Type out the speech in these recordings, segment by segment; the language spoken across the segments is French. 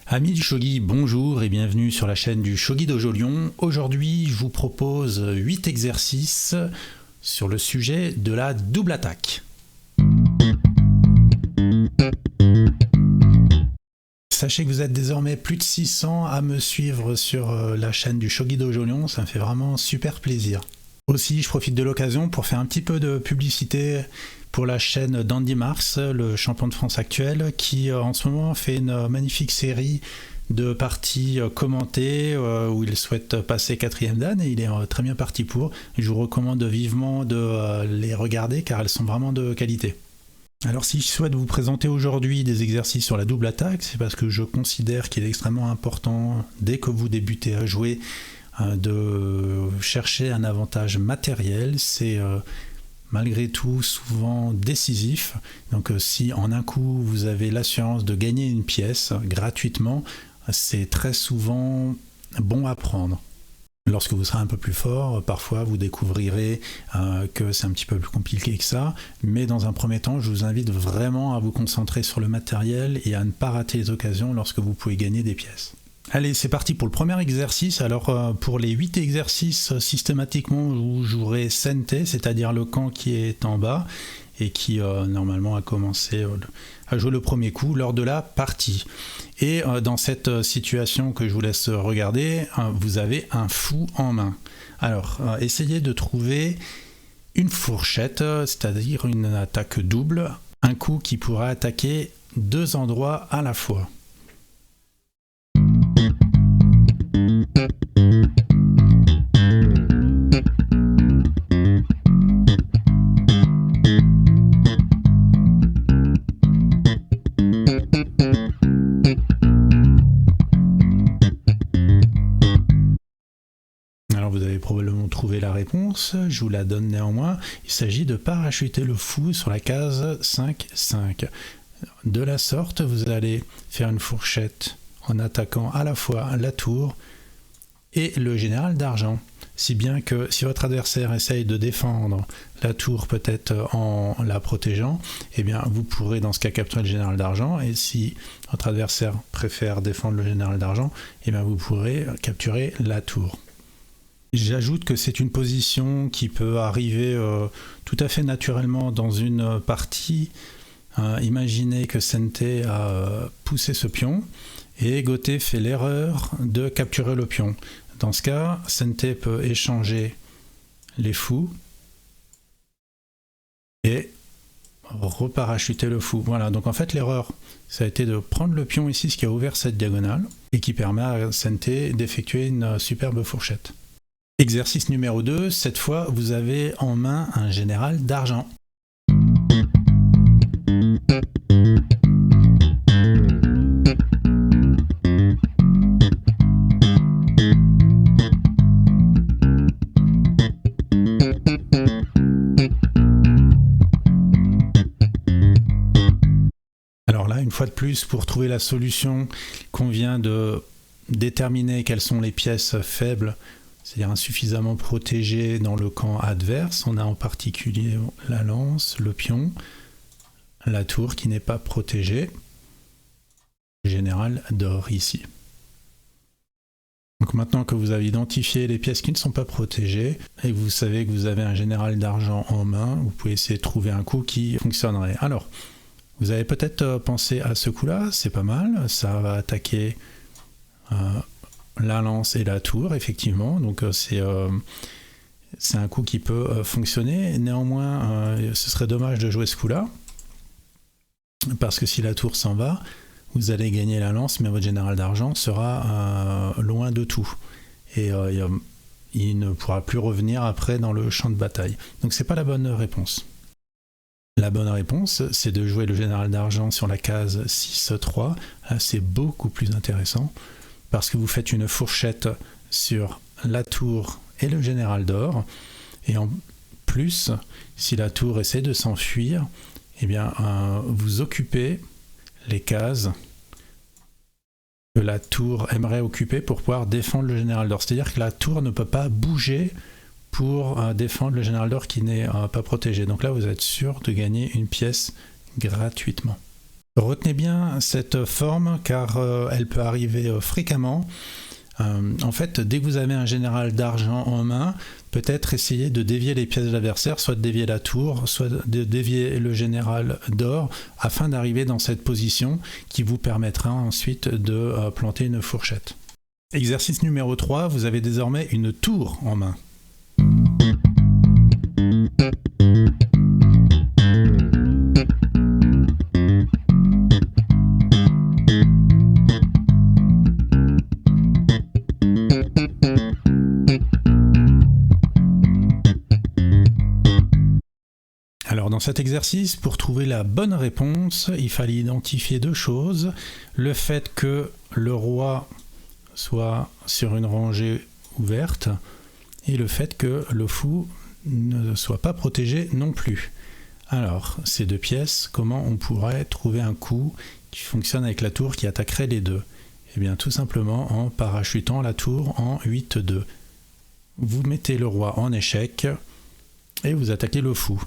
Amis du shogi, bonjour et bienvenue sur la chaîne du Shogi Dojo Lyon. Aujourd'hui, je vous propose 8 exercices sur le sujet de la double attaque. Sachez que vous êtes désormais plus de 600 à me suivre sur la chaîne du Shogi Dojo Lyon, ça me fait vraiment super plaisir. Aussi, je profite de l'occasion pour faire un petit peu de publicité pour la chaîne d'Andy Mars, le champion de France actuel, qui en ce moment fait une magnifique série de parties commentées où il souhaite passer 4e dan et il est très bien parti pour. Je vous recommande vivement de les regarder car elles sont vraiment de qualité. Alors si je souhaite vous présenter aujourd'hui des exercices sur la double attaque, c'est parce que je considère qu'il est extrêmement important, dès que vous débutez à jouer, de chercher un avantage matériel. C'est malgré tout souvent décisif. Donc si en un coup vous avez l'assurance de gagner une pièce gratuitement, c'est très souvent bon à prendre. Lorsque vous serez un peu plus fort, parfois vous découvrirez que c'est un petit peu plus compliqué que ça, mais dans un premier temps, je vous invite vraiment à vous concentrer sur le matériel et à ne pas rater les occasions lorsque vous pouvez gagner des pièces. Allez, c'est parti pour le premier exercice. Alors pour les 8 exercices, systématiquement, vous jouerez Sente, c'est-à-dire le camp qui est en bas et qui normalement a commencé à jouer le premier coup lors de la partie. Et dans cette situation que je vous laisse regarder, vous avez un fou en main. Alors, essayez de trouver une fourchette, c'est-à-dire une attaque double, un coup qui pourra attaquer 2 endroits à la fois. Alors vous avez probablement trouvé la réponse, je vous la donne néanmoins. Il s'agit de parachuter le fou sur la case 5-5. De la sorte, vous allez faire une fourchette en attaquant à la fois la tour et le général d'argent. Si bien que si votre adversaire essaye de défendre la tour peut-être en la protégeant, eh bien vous pourrez dans ce cas capturer le général d'argent, et si votre adversaire préfère défendre le général d'argent, eh bien vous pourrez capturer la tour. J'ajoute que c'est une position qui peut arriver tout à fait naturellement dans une partie. Imaginez que Sente a poussé ce pion et Goté fait l'erreur de capturer le pion. Dans ce cas, Sente peut échanger les fous et reparachuter le fou. Voilà, donc en fait l'erreur, ça a été de prendre le pion ici, ce qui a ouvert cette diagonale et qui permet à Sente d'effectuer une superbe fourchette. Exercice numéro 2, cette fois vous avez en main un général d'argent. Alors là, une fois de plus, pour trouver la solution, il convient de déterminer quelles sont les pièces faibles, c'est-à-dire insuffisamment protégées dans le camp adverse. On a en particulier la lance, le pion, la tour qui n'est pas protégée, le général d'or ici. Donc maintenant que vous avez identifié les pièces qui ne sont pas protégées et que vous savez que vous avez un général d'argent en main, vous pouvez essayer de trouver un coup qui fonctionnerait. Alors, vous avez peut-être pensé à ce coup-là, c'est pas mal, ça va attaquer la lance et la tour, effectivement, donc c'est un coup qui peut fonctionner. Néanmoins, ce serait dommage de jouer ce coup-là, parce que si la tour s'en va, vous allez gagner la lance, mais votre général d'argent sera loin de tout. Et il ne pourra plus revenir après dans le champ de bataille. Donc c'est pas la bonne réponse. La bonne réponse, c'est de jouer le général d'argent sur la case 6-3. Là, c'est beaucoup plus intéressant, parce que vous faites une fourchette sur la tour et le général d'or. Et en plus, si la tour essaie de s'enfuir, eh bien, vous occupez les cases que la tour aimerait occuper pour pouvoir défendre le général d'or. C'est-à-dire que la tour ne peut pas bouger pour défendre le général d'or qui n'est pas protégé. Donc là, vous êtes sûr de gagner une pièce gratuitement. Retenez bien cette forme car elle peut arriver fréquemment. En fait, dès que vous avez un général d'argent en main, peut-être essayer de dévier les pièces de l'adversaire, soit de dévier la tour, soit de dévier le général d'or, afin d'arriver dans cette position qui vous permettra ensuite de planter une fourchette. Exercice numéro 3, vous avez désormais une tour en main. Alors dans cet exercice, pour trouver la bonne réponse, il fallait identifier deux choses. Le fait que le roi soit sur une rangée ouverte et le fait que le fou ne soit pas protégé non plus. Alors, ces deux pièces, comment on pourrait trouver un coup qui fonctionne avec la tour qui attaquerait les deux? Eh bien tout simplement en parachutant la tour en 8-2. Vous mettez le roi en échec et vous attaquez le fou.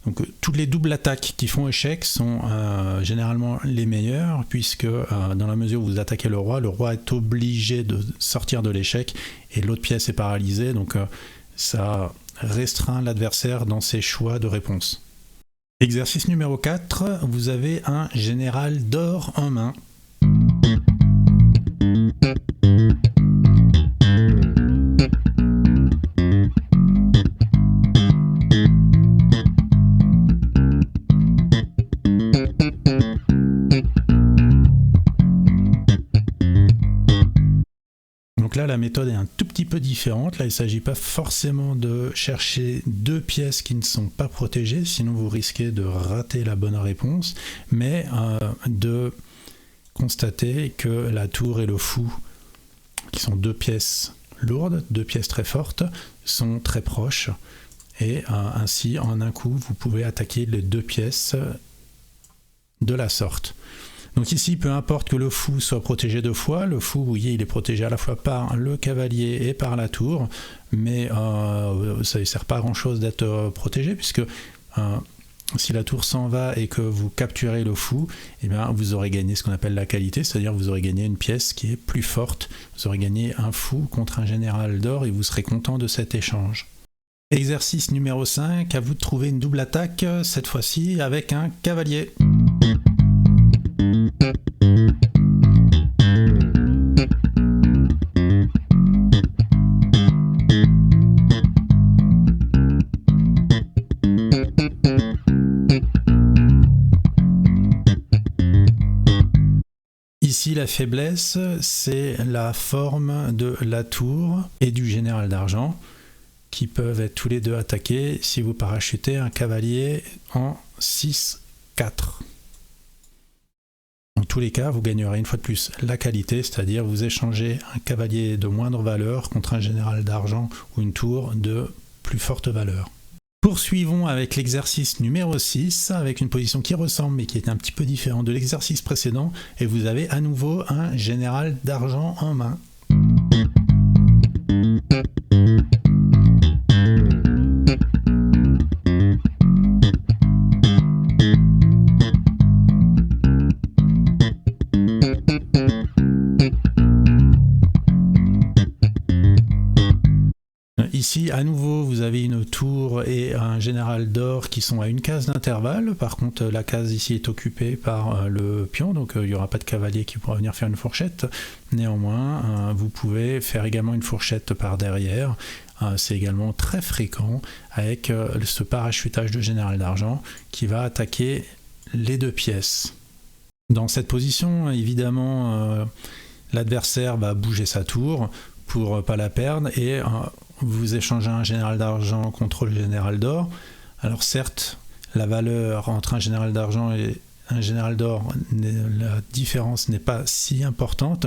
Donc toutes les doubles attaques qui font échec sont généralement les meilleures, puisque dans la mesure où vous attaquez le roi est obligé de sortir de l'échec et l'autre pièce est paralysée, donc ça restreint l'adversaire dans ses choix de réponse. Exercice numéro 4, vous avez un général d'or en main. Donc là, la méthode est un tout petit peu différente. Là, il ne s'agit pas forcément de chercher deux pièces qui ne sont pas protégées, sinon vous risquez de rater la bonne réponse, mais de constater que la tour et le fou, qui sont deux pièces lourdes, deux pièces très fortes, sont très proches, et ainsi, en un coup, vous pouvez attaquer les deux pièces de la sorte. Donc ici, peu importe que le fou soit protégé deux fois, le fou, vous voyez, il est protégé à la fois par le cavalier et par la tour, mais ça ne sert pas à grand chose d'être protégé, puisque si la tour s'en va et que vous capturez le fou, eh bien, vous aurez gagné ce qu'on appelle la qualité, c'est-à-dire vous aurez gagné une pièce qui est plus forte, vous aurez gagné un fou contre un général d'or et vous serez content de cet échange. Exercice numéro 5, à vous de trouver une double attaque, cette fois-ci avec un cavalier. Ici, la faiblesse, c'est la forme de la tour et du général d'argent qui peuvent être tous les deux attaqués si vous parachutez un cavalier en 6-4. Dans tous les cas, vous gagnerez une fois de plus la qualité, c'est-à-dire vous échangez un cavalier de moindre valeur contre un général d'argent ou une tour de plus forte valeur. Poursuivons avec l'exercice numéro 6, avec une position qui ressemble mais qui est un petit peu différente de l'exercice précédent, et vous avez à nouveau un général d'argent en main. Ici, à nouveau, vous avez une tour et un général d'or qui sont à une case d'intervalle. Par contre, la case ici est occupée par le pion, donc il n'y aura pas de cavalier qui pourra venir faire une fourchette. Néanmoins, vous pouvez faire également une fourchette par derrière. C'est également très fréquent avec ce parachutage de général d'argent qui va attaquer les deux pièces. Dans cette position, évidemment, l'adversaire va bouger sa tour pour ne pas la perdre et vous échangez un général d'argent contre le général d'or. Alors certes, la valeur entre un général d'argent et un général d'or, la différence n'est pas si importante.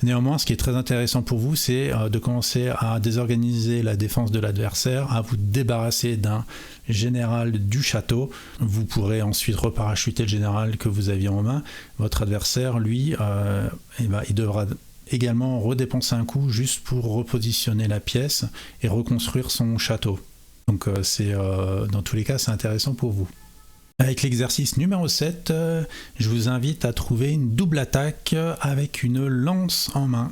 Néanmoins, ce qui est très intéressant pour vous, c'est de commencer à désorganiser la défense de l'adversaire, à vous débarrasser d'un général du château. Vous pourrez ensuite reparachuter le général que vous aviez en main. Votre adversaire, lui, il devra également redépenser un coup juste pour repositionner la pièce et reconstruire son château. Donc dans tous les cas, c'est intéressant pour vous. Avec l'exercice numéro 7, je vous invite à trouver une double attaque avec une lance en main.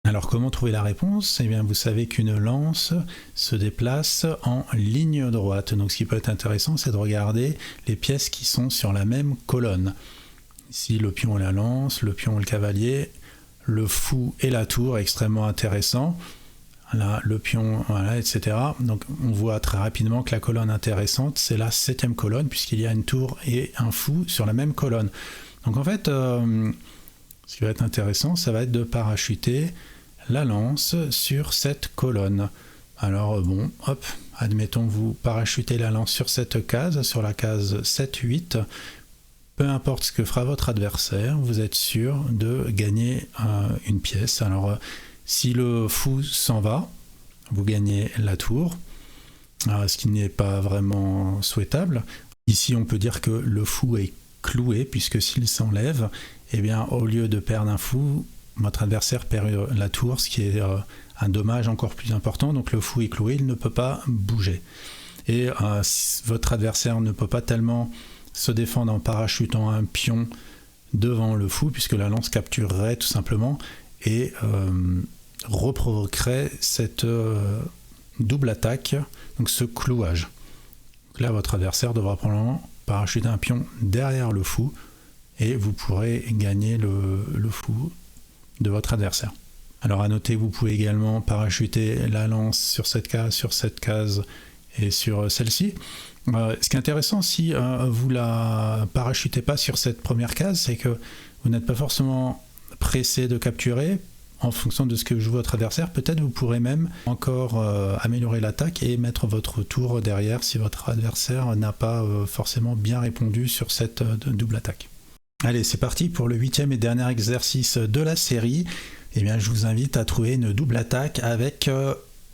Alors comment trouver la réponse? Eh bien vous savez qu'une lance se déplace en ligne droite. Donc ce qui peut être intéressant, c'est de regarder les pièces qui sont sur la même colonne. Ici le pion et la lance, le pion et le cavalier, le fou et la tour, extrêmement intéressant. Là, le pion, voilà, etc. Donc on voit très rapidement que la colonne intéressante, c'est la 7e colonne, puisqu'il y a une tour et un fou sur la même colonne. Donc en fait, ce qui va être intéressant, ça va être de parachuter la lance sur cette colonne. Alors bon, hop, admettons vous parachutez la lance sur cette case, sur la case 7-8, peu importe ce que fera votre adversaire, vous êtes sûr de gagner une pièce. Alors si le fou s'en va, vous gagnez la tour, ce qui n'est pas vraiment souhaitable. Ici on peut dire que le fou est cloué, puisque s'il s'enlève, eh bien au lieu de perdre un fou, votre adversaire perd la tour, ce qui est un dommage encore plus important. Donc le fou est cloué, il ne peut pas bouger. Et votre adversaire ne peut pas tellement se défendre en parachutant un pion devant le fou, puisque la lance capturerait tout simplement et reprovoquerait cette double attaque, donc ce clouage. Donc là, votre adversaire devra probablement parachuter un pion derrière le fou, et vous pourrez gagner le fou de votre adversaire. Alors à noter, vous pouvez également parachuter la lance sur cette case et sur celle-ci. Ce qui est intéressant, si vous la parachutez pas sur cette première case, c'est que vous n'êtes pas forcément pressé de capturer. En fonction de ce que joue votre adversaire, peut-être vous pourrez même encore améliorer l'attaque et mettre votre tour derrière si votre adversaire n'a pas forcément bien répondu sur cette double attaque. Allez, c'est parti pour le 8e et dernier exercice de la série. Eh bien, je vous invite à trouver une double attaque avec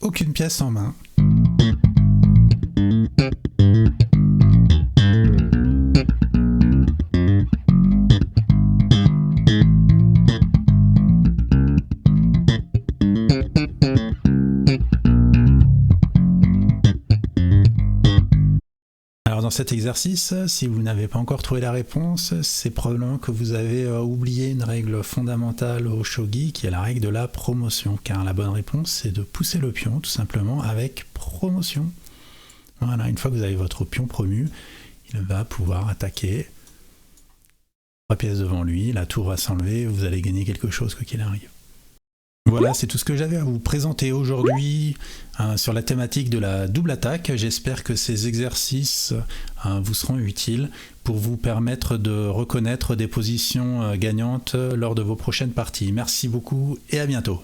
aucune pièce en main. Alors dans cet exercice, si vous n'avez pas encore trouvé la réponse, c'est probablement que vous avez oublié une règle fondamentale au shogi, qui est la règle de la promotion, car la bonne réponse c'est de pousser le pion tout simplement avec promotion. Voilà, une fois que vous avez votre pion promu, il va pouvoir attaquer 3 pièces devant lui, la tour va s'enlever, vous allez gagner quelque chose quoi qu'il arrive. Voilà, c'est tout ce que j'avais à vous présenter aujourd'hui sur la thématique de la double attaque. J'espère que ces exercices vous seront utiles pour vous permettre de reconnaître des positions gagnantes lors de vos prochaines parties. Merci beaucoup et à bientôt.